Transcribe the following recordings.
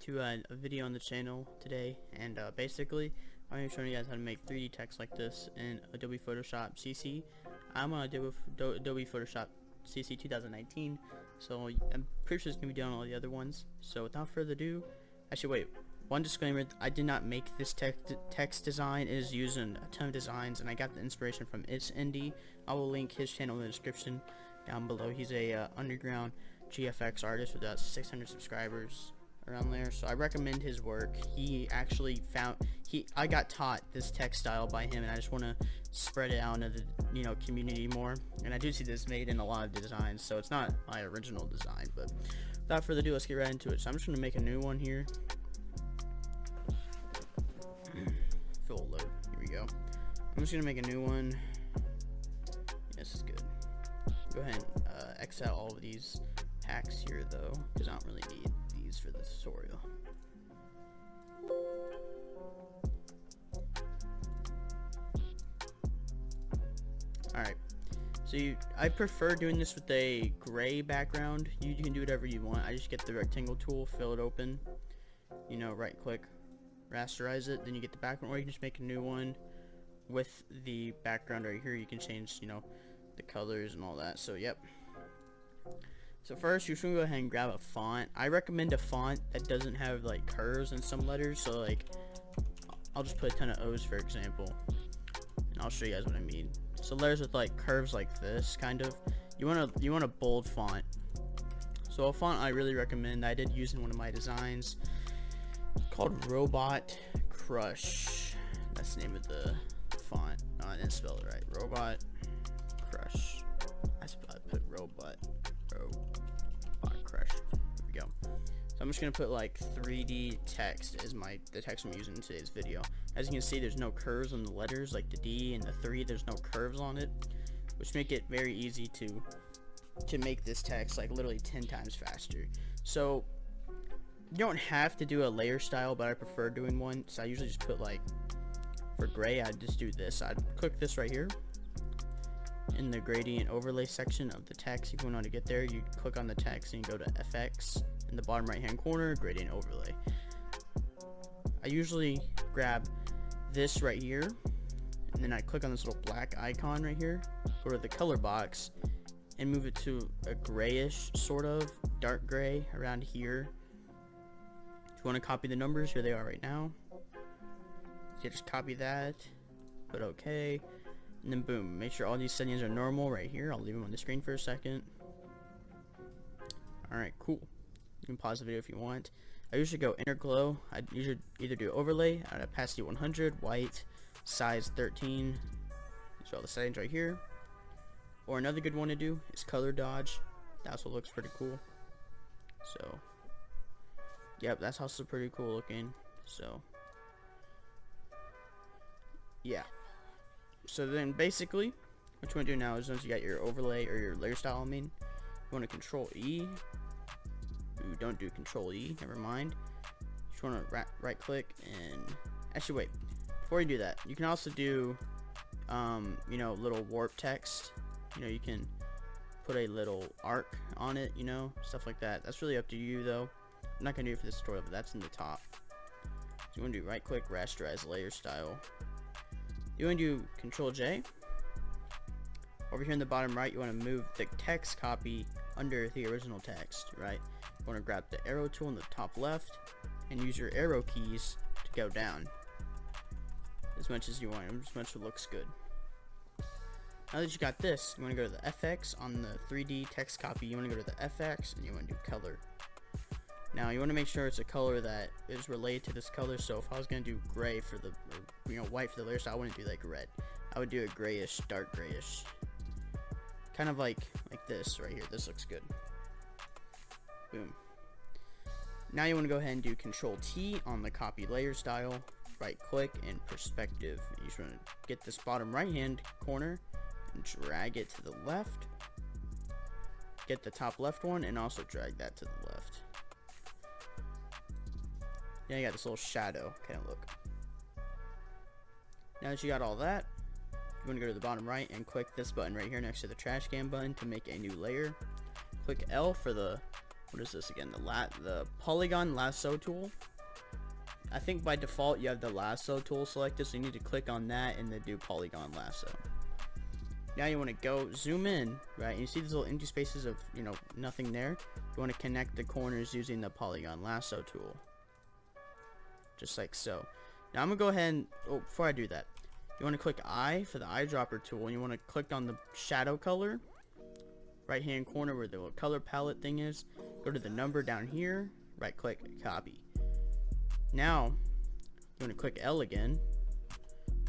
to a video on the channel today, and basically I'm going to show you guys how to make 3D text like this in Adobe Photoshop CC. I'm on Adobe Photoshop CC 2019, so I'm pretty sure it's going to be doing all the other ones. So without further ado, actually wait, one disclaimer, I did not make this text design. It is using a ton of designs, and I got the inspiration from It's Indie. I will link his channel in the description down below. He's a underground GFX artist with about 600 subscribers around there, so I recommend his work. He actually I got taught this text style by him, and I just want to spread it out into the community more. And I do see this made in a lot of designs, so it's not my original design. But without further ado, let's get right into it. So I'm just going to make a new one here. Full load. Here we go. I'm just going to make a new one. This is good. Go ahead and X out all of these hacks here though, because I don't really need these for the tutorial. Alright, so I prefer doing this with a gray background. You can do whatever you want. I just get the rectangle tool, fill it open, right click, rasterize it, then you get the background, or you can just make a new one with the background right here. You can change the colors and all that. So yep. So first, you're just gonna go ahead and grab a font. I recommend a font that doesn't have like curves in some letters. So like, I'll just put a ton of O's for example, and I'll show you guys what I mean. So letters with like curves like this, kind of. You want a bold font. So a font I really recommend, I did use in one of my designs, called Robot Crush. That's the name of the font. No, I didn't spell it right. Robot Crush. I put Robot Crush. Here we go. So I'm just gonna put like 3D text as the text I'm using in today's video. As you can see, there's no curves on the letters, like the D and the 3. There's no curves on it, which make it very easy to make this text like literally 10 times faster. So you don't have to do a layer style, but I prefer doing one. So I usually just put like, for gray, I'd just do this. I'd click this right here in the gradient overlay section of the text. If you want to get there, you click on the text and you go to FX in the bottom right hand corner, gradient overlay. I usually grab this right here, and then I click on this little black icon right here, go to the color box and move it to a grayish, sort of dark gray around here. If you want to copy the numbers, here they are right now. So just copy that, put OK, and then boom, make sure all these settings are normal right here. I'll leave them on the screen for a second. Alright, cool. You can pause the video if you want. I usually go inner glow. I usually either do overlay at opacity 100, white, size 13. These are all the settings right here. Or another good one to do is color dodge. That's what looks pretty cool. So, yep, that's also pretty cool looking. So, yeah. So then basically, what you want to do now is once you got your overlay or your layer style, you want to Control E. Ooh, don't do Control E, never mind. You just want to right click and actually wait. Before you do that, you can also do little warp text. You can put a little arc on it, stuff like that. That's really up to you though. I'm not gonna do it for this tutorial, but that's in the top. So you want to do right click, rasterize layer style. You want to do Control J. Over here in the bottom right, you want to move the text copy under the original text, right? You want to grab the arrow tool in the top left and use your arrow keys to go down as much as you want, as much as it looks good. Now that you got this, you want to go to the FX on the 3D text copy. You want to go to the FX and you want to do color. Now you want to make sure it's a color that is related to this color. So if I was going to do gray for the, white for the layer style, I wouldn't do like red. I would do a grayish, dark grayish, kind of like this right here. This looks good. Boom. Now you want to go ahead and do Control T on the copy layer style. Right click and perspective. You just want to get this bottom right hand corner and drag it to the left. Get the top left one and also drag that to the left. Yeah, you got this little shadow kind of look. Now that you got all that, you want to go to the bottom right and click this button right here next to the trash can button to make a new layer. Click L for the what is this again? The polygon lasso tool. I think by default you have the lasso tool selected, so you need to click on that and then do polygon lasso. Now you want to go zoom in, right? And you see these little empty spaces of, you know, nothing there. You want to connect the corners using the polygon lasso tool, just like so. Now I'm gonna go ahead and, oh, before I do that, you want to click I for the eyedropper tool, and you want to click on the shadow color, right hand corner where the little color palette thing is. Go to the number down here, right click, copy. Now you want to click L again,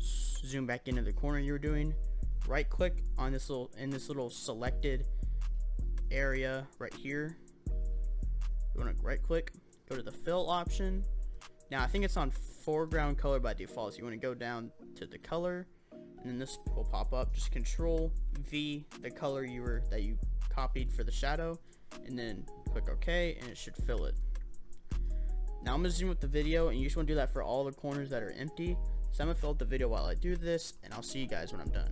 zoom back into the corner you were doing, right click on this little selected area right here. You want to right click, go to the fill option. Now I think it's on foreground color by default, so you want to go down to the color, and then this will pop up. Just Control V the color that you copied for the shadow, and then click OK, and it should fill it. Now I'm gonna zoom with the video, and you just want to do that for all the corners that are empty. So I'm gonna fill out the video while I do this, and I'll see you guys when I'm done.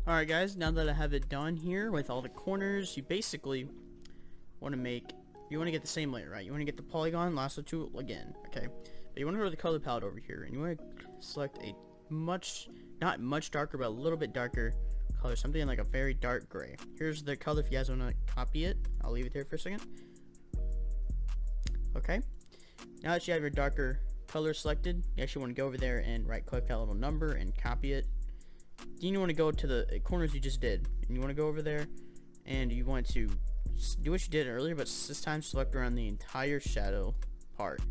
Alright guys, now that I have it done here with all the corners, you basically want to get the same layer, right? You want to get the polygon lasso tool again, okay? But you want to go to the color palette over here, and you want to select a not much darker, but a little bit darker color, something like a very dark gray. Here's the color if you guys want to copy it. I'll leave it there for a second. Okay, now that you have your darker color selected, you actually want to go over there and right click that little number and copy it. Then you want to go to the corners you just did, and you want to go over there and you want to do what you did earlier, but this time select around the entire shadow part,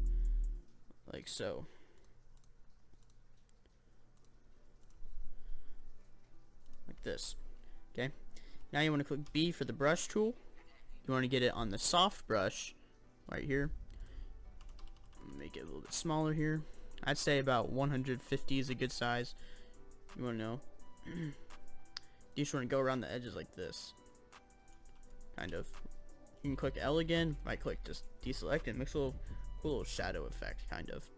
like so. Like this. Okay, now you want to click B for the brush tool. You want to get it on the soft brush right here. Make it a little bit smaller here. I'd say about 150 is a good size. You want to know. You just want to go around the edges like this, kind of. You can click L again, right click, just deselect, and makes a cool little shadow effect, kind of. So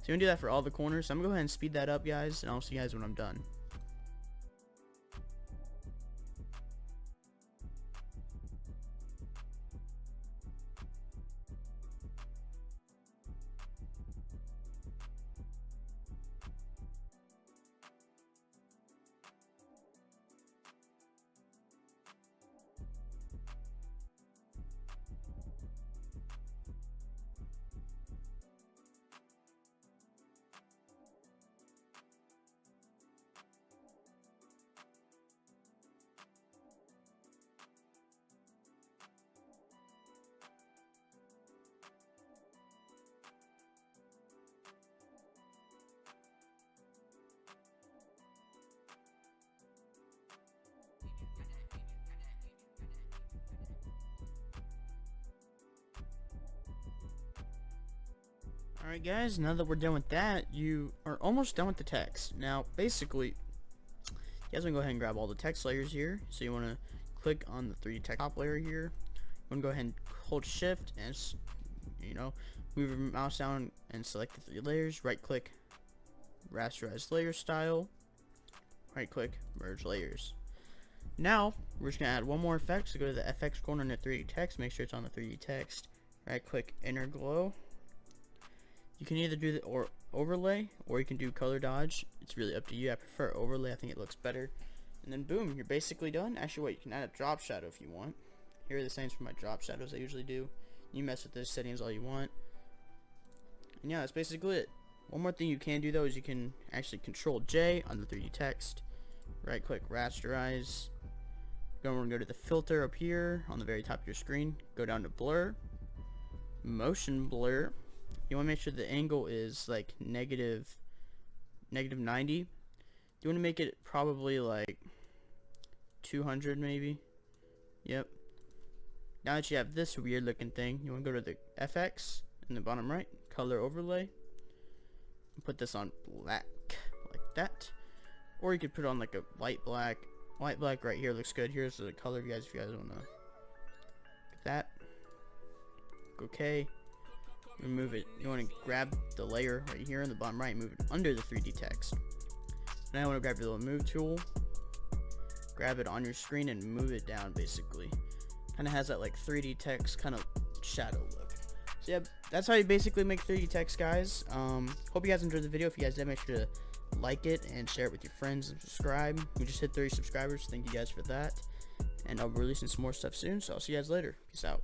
you want to do that for all the corners. So I'm gonna go ahead and speed that up, guys, and I'll see you guys when I'm done. Alright guys, now that we're done with that, you are almost done with the text. Now basically, you guys want to go ahead and grab all the text layers here. So you want to click on the 3D text top layer here. You want to go ahead and hold shift and, you know, move your mouse down and select the 3 layers. Right click, rasterize layer style. Right click, merge layers. Now we're just going to add one more effect. So go to the FX corner in the 3D text, make sure it's on the 3D text. Right click, inner glow. You can either do overlay, or you can do color dodge. It's really up to you. I prefer overlay. I think it looks better. And then boom, you're basically done. Actually, wait, you can add a drop shadow if you want. Here are the settings for my drop shadows I usually do. You mess with those settings all you want. And yeah, that's basically it. One more thing you can do though is you can actually control J on the 3D text. Right click, rasterize. Go to the filter up here on the very top of your screen. Go down to blur. Motion blur. You want to make sure the angle is like negative 90. You want to make it probably like 200 maybe. Yep. Now that you have this weird looking thing, you want to go to the FX in the bottom right, color overlay, and put this on black like that. Or you could put on like a light black. Light black right here looks good. Here's the color, guys, if you guys want to get that. Okay. Remove it. You want to grab the layer right here in the bottom right, move it under the 3D text. Now I want to grab your little move tool, grab it on your screen and move it down basically. Kind of has that like 3D text kind of shadow look. So yeah, that's how you basically make 3D text, guys. Hope you guys enjoyed the video. If you guys did, make sure to like it and share it with your friends and subscribe. We just hit 30 subscribers. Thank you guys for that. And I'll be releasing some more stuff soon, so I'll see you guys later. Peace out.